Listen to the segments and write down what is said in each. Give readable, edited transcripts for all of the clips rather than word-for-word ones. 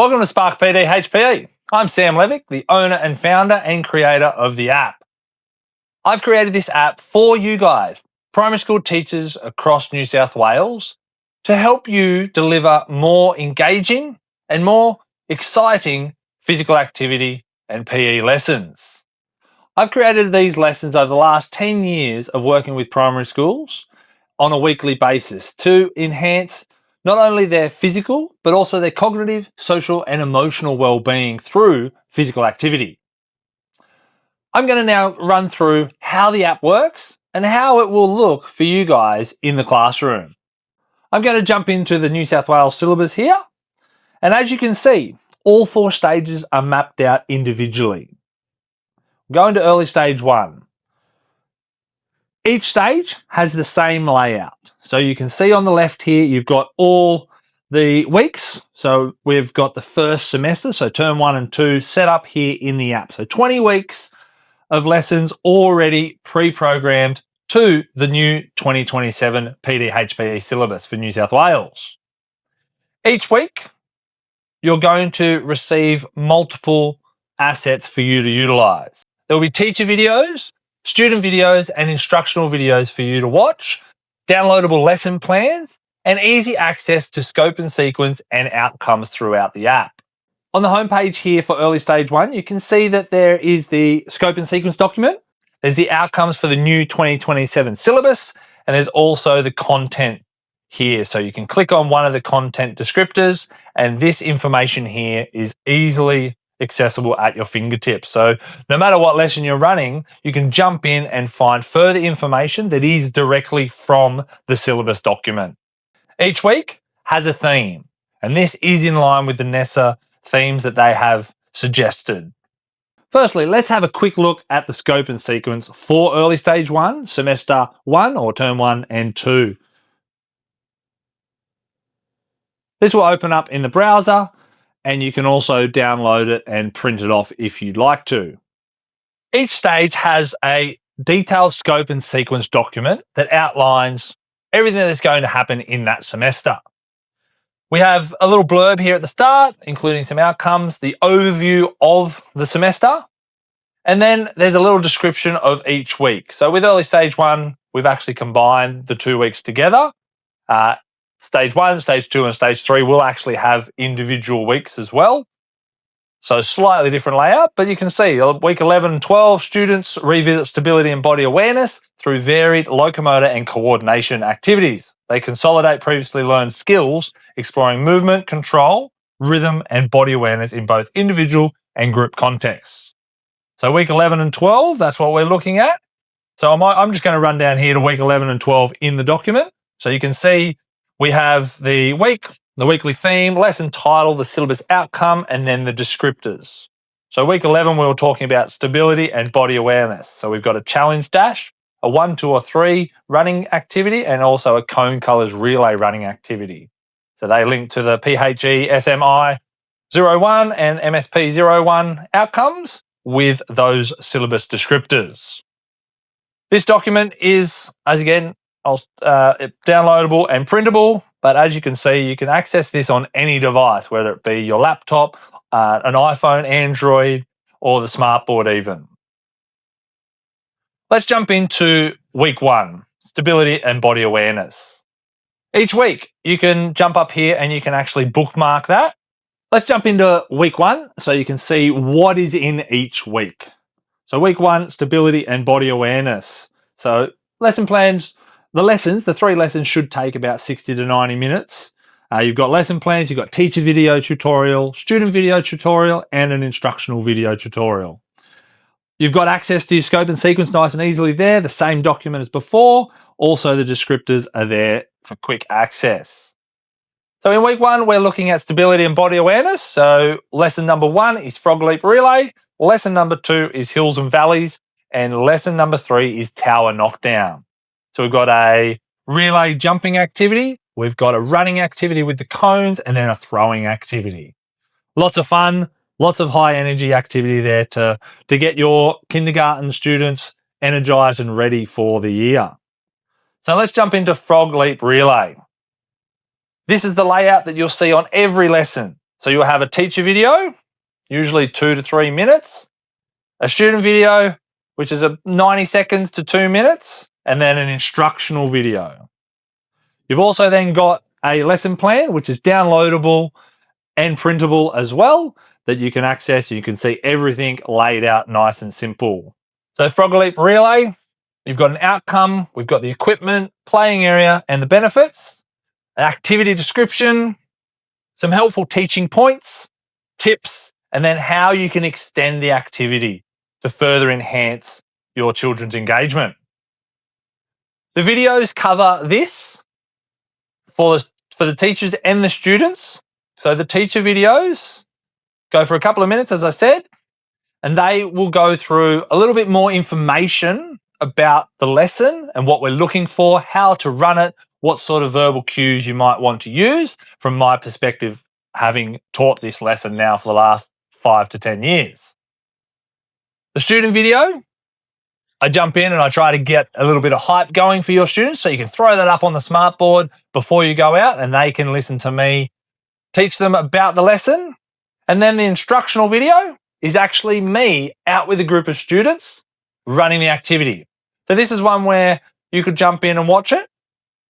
Welcome to Spark PD HPE. I'm Sam Levick, the owner and founder and creator of the app. I've created this app for you guys, primary school teachers across New South Wales, to help you deliver more engaging and more exciting physical activity and PE lessons. I've created these lessons over the last 10 years of working with primary schools on a weekly basis to enhance not only their physical, but also their cognitive, social, and emotional well-being through physical activity. I'm going to now run through how the app works and how it will look for you guys in the classroom. I'm going to jump into the New South Wales syllabus here. And as you can see, all 4 stages are mapped out individually. Going to early stage 1. Each stage has the same layout. So you can see on the left here, you've got all the weeks. So we've got the first semester, so term 1 and 2 set up here in the app. So 20 weeks of lessons already pre-programmed to the new 2027 PDHPE syllabus for New South Wales. Each week, you're going to receive multiple assets for you to utilize. There will be teacher videos, student videos, and instructional videos for you to watch, downloadable lesson plans, and easy access to scope and sequence and outcomes throughout the app. On the homepage here for early stage 1, you can see that there is the scope and sequence document. There's the outcomes for the new 2027 syllabus, and there's also the content here. So you can click on one of the content descriptors, and this information here is easily accessible at your fingertips. So no matter what lesson you're running, you can jump in and find further information that is directly from the syllabus document. Each week has a theme, and this is in line with the NESA themes that they have suggested. Firstly, let's have a quick look at the scope and sequence for early stage 1, semester 1 or term 1 and 2. This will open up in the browser, and you can also download it and print it off if you'd like to. Each stage has a detailed scope and sequence document that outlines everything that's going to happen in that semester. We have a little blurb here at the start, including some outcomes, the overview of the semester, and then there's a little description of each week. So with early stage 1, we've actually combined the 2 weeks together. Stage 1, stage 2, and stage 3 will actually have individual weeks as well. So slightly different layout, but you can see week 11 and 12, students revisit stability and body awareness through varied locomotor and coordination activities. They consolidate previously learned skills, exploring movement, control, rhythm, and body awareness in both individual and group contexts. So week 11 and 12, that's what we're looking at. So I'm just going to run down here to week 11 and 12 in the document. So you can see we have the week, the weekly theme, lesson title, the syllabus outcome, and then the descriptors. So week 11, we were talking about stability and body awareness. So we've got a challenge dash, a 1, 2, or 3 running activity, and also a cone colors relay running activity. So they link to the PHE SMI 01 and MSP 01 outcomes with those syllabus descriptors. This document is, as again, downloadable and printable, but as you can see, you can access this on any device, whether it be your laptop, an iPhone, Android, or the smartboard even. Let's jump into week 1, stability and body awareness. Each week, you can jump up here and you can actually bookmark that. Let's jump into week 1 so you can see what is in each week. So week 1, stability and body awareness. So lesson plans, the 3 lessons should take about 60 to 90 minutes. You've got lesson plans, you've got teacher video tutorial, student video tutorial, and an instructional video tutorial. You've got access to your scope and sequence nice and easily there, the same document as before. Also, the descriptors are there for quick access. So in week 1, we're looking at stability and body awareness. So lesson number 1 is frog leap relay. Lesson number 2 is hills and valleys. And lesson number 3 is tower knockdown. So we've got a relay jumping activity, we've got a running activity with the cones, and then a throwing activity. Lots of fun, lots of high energy activity there to get your kindergarten students energized and ready for the year. So let's jump into frog leap relay. This is the layout that you'll see on every lesson. So you'll have a teacher video, usually 2 to 3 minutes, a student video, which is 90 seconds to 2 minutes, and then an instructional video. You've also then got a lesson plan, which is downloadable and printable as well, that you can access. You can see everything laid out nice and simple. So Frog Leap Relay, you've got an outcome, we've got the equipment, playing area, and the benefits, an activity description, some helpful teaching points, tips, and then how you can extend the activity to further enhance your children's engagement. The videos cover this for the teachers and the students. So the teacher videos go for a couple of minutes, as I said, and they will go through a little bit more information about the lesson and what we're looking for, how to run it, what sort of verbal cues you might want to use. From my perspective, having taught this lesson now for the last 5 to 10 years. The student video, I jump in and I try to get a little bit of hype going for your students, so you can throw that up on the smartboard before you go out and they can listen to me teach them about the lesson. And then the instructional video is actually me out with a group of students running the activity. So this is one where you could jump in and watch it.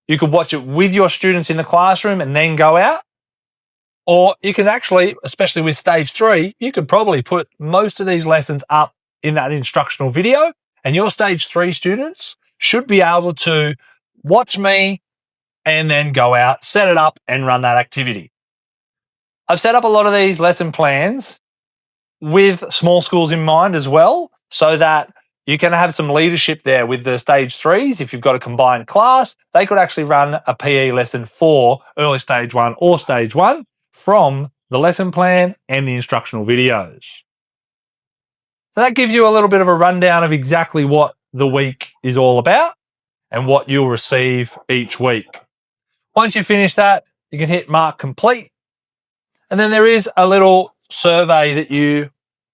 You could watch it with your students in the classroom and then go out. Or you can actually, especially with stage 3, you could probably put most of these lessons up in that instructional video, and your stage 3 students should be able to watch me and then go out, set it up and run that activity. I've set up a lot of these lesson plans with small schools in mind as well, so that you can have some leadership there with the stage 3s. If you've got a combined class, they could actually run a PE lesson for early stage 1 or stage 1 from the lesson plan and the instructional videos. So that gives you a little bit of a rundown of exactly what the week is all about and what you'll receive each week. Once you finish that, you can hit mark complete. And then there is a little survey that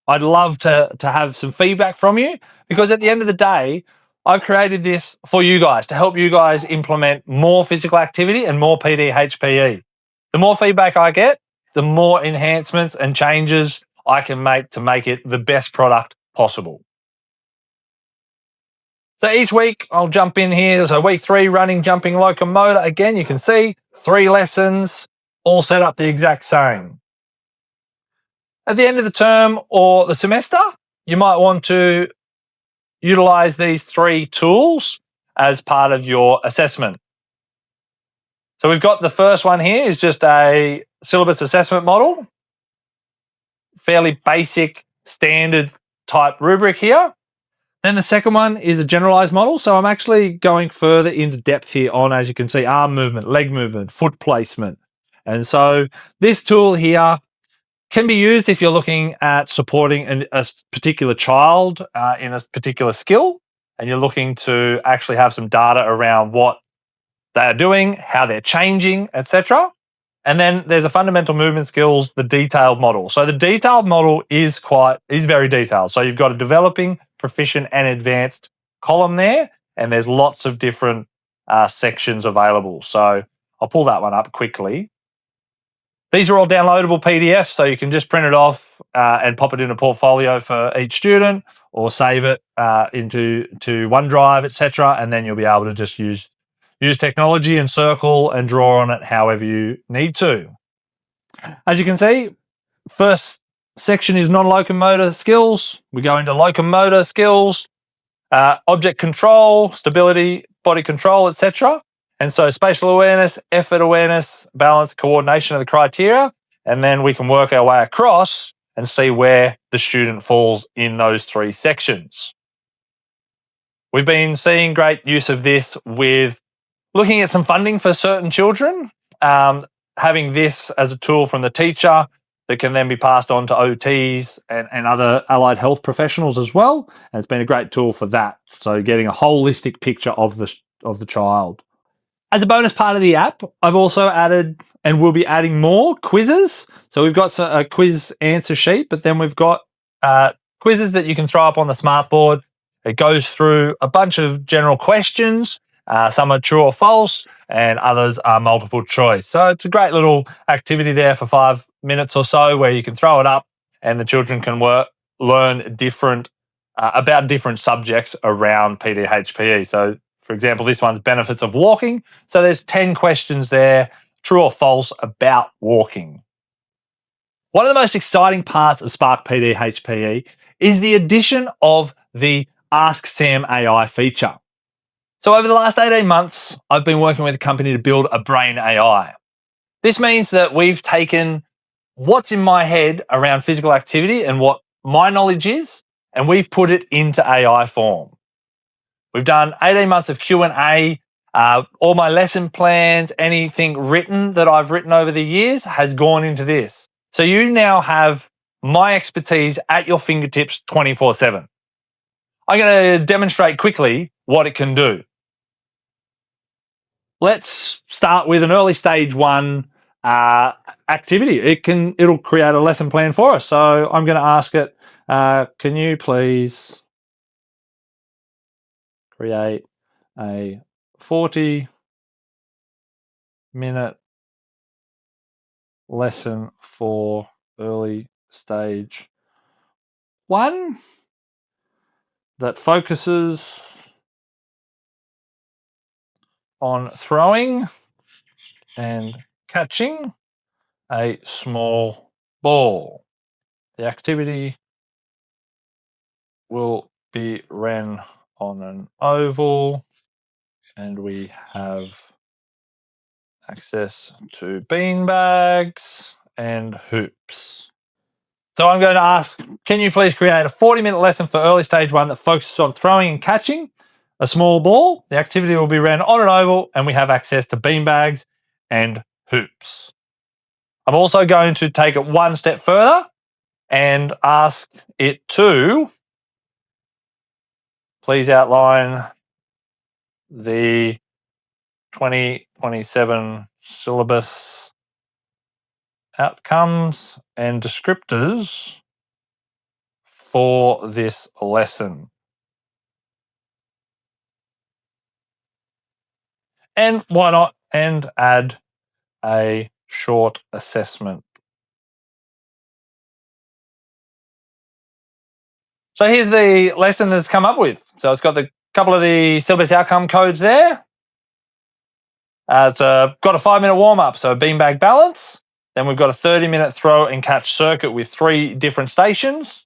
I'd love to have some feedback from you, because at the end of the day, I've created this for you guys to help you guys implement more physical activity and more PD HPE. The more feedback I get, the more enhancements and changes I can make to make it the best product possible. So each week I'll jump in here. So week 3, running, jumping, locomotor. Again, you can see 3 lessons, all set up the exact same. At the end of the term or the semester, you might want to utilize these 3 tools as part of your assessment. So we've got the first one here is just a syllabus assessment model. Fairly basic, standard type rubric here. Then the second one is a generalized model. So I'm actually going further into depth here on, as you can see, arm movement, leg movement, foot placement. And so this tool here can be used if you're looking at supporting a particular child in a particular skill, and you're looking to actually have some data around what they're doing, how they're changing, etc. And then there's a fundamental movement skills, the detailed model. So the detailed model is very detailed. So you've got a developing, proficient, and advanced column there, and there's lots of different sections available. So I'll pull that one up quickly. These are all downloadable PDFs, so you can just print it off and pop it in a portfolio for each student, or save it into OneDrive, etc. And then you'll be able to just use technology and circle and draw on it however you need to. As you can see, first section is non-locomotor skills. We go into locomotor skills, object control, stability, body control, etc. And so spatial awareness, effort awareness, balance, coordination of the criteria, and then we can work our way across and see where the student falls in those 3 sections. We've been seeing great use of this with looking at some funding for certain children, having this as a tool from the teacher that can then be passed on to OTs and other allied health professionals as well. And it's been a great tool for that. So getting a holistic picture of the child. As a bonus part of the app, I've also added and will be adding more quizzes. So we've got a quiz answer sheet, but then we've got quizzes that you can throw up on the smartboard. It goes through a bunch of general questions. Some are true or false, and others are multiple choice. So it's a great little activity there for 5 minutes or so where you can throw it up and the children can learn different about different subjects around PDHPE. So, for example, this one's benefits of walking. So there's 10 questions there, true or false, about walking. One of the most exciting parts of Spark PDHPE is the addition of the Ask Sam AI feature. So over the last 18 months, I've been working with a company to build a brain AI. This means that we've taken what's in my head around physical activity and what my knowledge is, and we've put it into AI form. We've done 18 months of Q&A. All my lesson plans, anything written that I've written over the years has gone into this. So you now have my expertise at your fingertips 24/7. I'm going to demonstrate quickly what it can do. Let's start with an early stage 1 activity. It'll create a lesson plan for us. So I'm going to ask it, can you please create a 40-minute lesson for early stage 1 that focuses on throwing and catching a small ball. The activity will be ran on an oval, and we have access to bean bags and hoops. So I'm going to ask, can you please create a 40-minute lesson for early stage 1 that focuses on throwing and catching a small ball? The activity will be ran on an oval, and we have access to bean bags and hoops. I'm also going to take it one step further and ask it to please outline the 2027 syllabus outcomes and descriptors for this lesson. And why not? And add a short assessment. So here's the lesson that's come up with. So it's got the couple of the syllabus outcome codes there. It's got a 5-minute warm-up, so a beanbag balance. Then we've got a 30-minute throw and catch circuit with 3 different stations,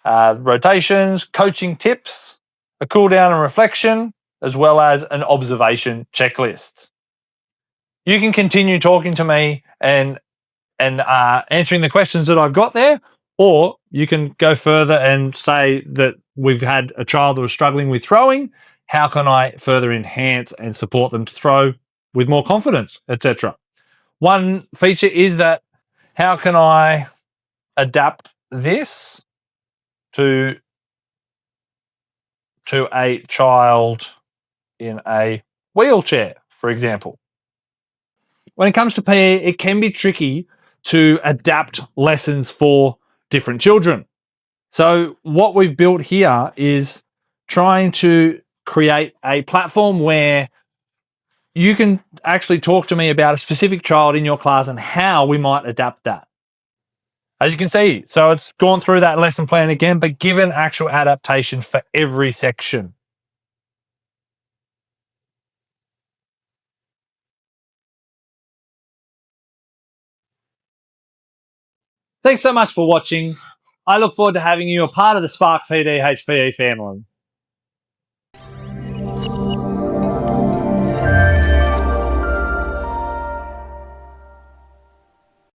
rotations, coaching tips, a cool down and reflection, as well as an observation checklist. You can continue talking to me and answering the questions that I've got there, or you can go further and say that we've had a child that was struggling with throwing. How can I further enhance and support them to throw with more confidence, etc. One feature is that how can I adapt this to a child in a wheelchair, for example. When it comes to PE, it can be tricky to adapt lessons for different children. So what we've built here is trying to create a platform where you can actually talk to me about a specific child in your class and how we might adapt that. As you can see, so it's gone through that lesson plan again, but given actual adaptation for every section. Thanks so much for watching. I look forward to having you a part of the Spark PDHPE family.